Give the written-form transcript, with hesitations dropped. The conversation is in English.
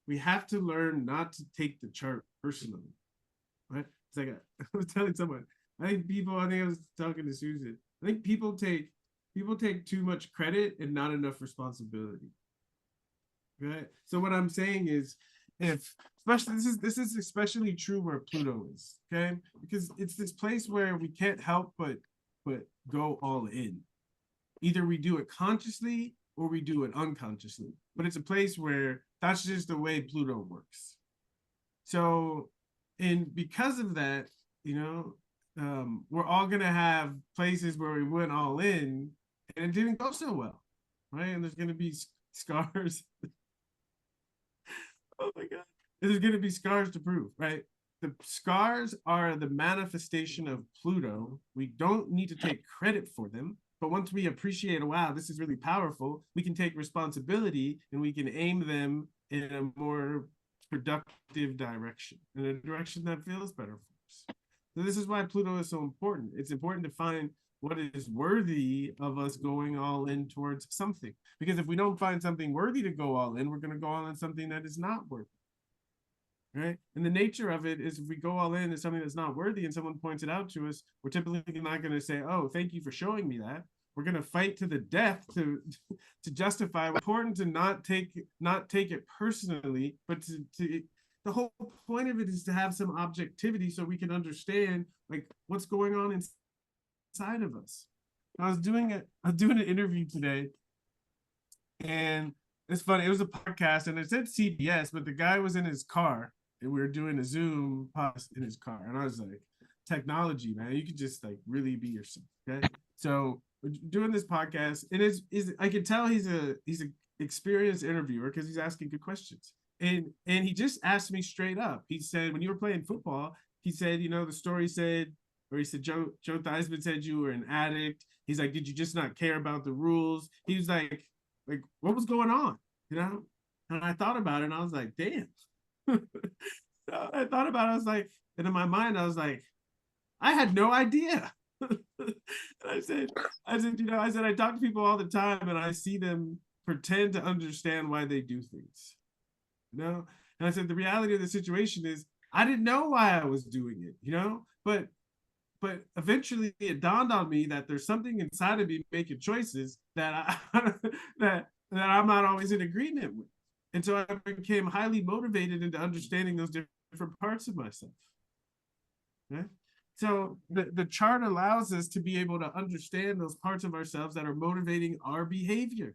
we have to learn not to take the chart personally. Right? It's like I was telling someone. I think I was talking to Susan. I think people take too much credit and not enough responsibility. Right. So what I'm saying is, if especially this is especially true where Pluto is, okay? Because it's this place where we can't help but go all in. Either we do it consciously or we do it unconsciously. But it's a place where that's just the way Pluto works. So, and because of that, you know, we're all gonna have places where we went all in and it didn't go so well, right? And there's gonna be scars. Oh my god, there's gonna be scars to prove, right? The scars are the manifestation of Pluto. We don't need to take credit for them, but once we appreciate, wow, this is really powerful, we can take responsibility and we can aim them in a more productive direction, in a direction that feels better for us. So this is why Pluto is so important. It's important to find what is worthy of us going all in towards something. Because if we don't find something worthy to go all in, we're going to go all in something that is not worthy. Right? And the nature of it is if we go all in something that's not worthy and someone points it out to us, we're typically not going to say, oh, thank you for showing me that. We're going to fight to the death to justify. It's important to not take it personally, but to the whole point of it is to have some objectivity so we can understand like what's going on inside of us. I was doing an interview today, and it's funny. It was a podcast, and it said CBS, but the guy was in his car, and we were doing a Zoom podcast in his car, and I was like, technology, man, you could just like really be yourself. Okay, so we're doing this podcast, and is I can tell he's a experienced interviewer because he's asking good questions, and he just asked me straight up. He said, when you were playing football, he said, you know, the story said, or he said Joe Theismann said you were an addict. He's like, did you just not care about the rules? He was like what was going on, you know? And I thought about it, and I was like, damn. So I thought about it, I was like, and in my mind, I was like, I had no idea. I said, you know, I talk to people all the time, and I see them pretend to understand why they do things, you know? And I said, the reality of the situation is, I didn't know why I was doing it, you know? But eventually it dawned on me that there's something inside of me making choices that that I'm not always in agreement with. And so I became highly motivated into understanding those different parts of myself. Okay? So the chart allows us to be able to understand those parts of ourselves that are motivating our behavior.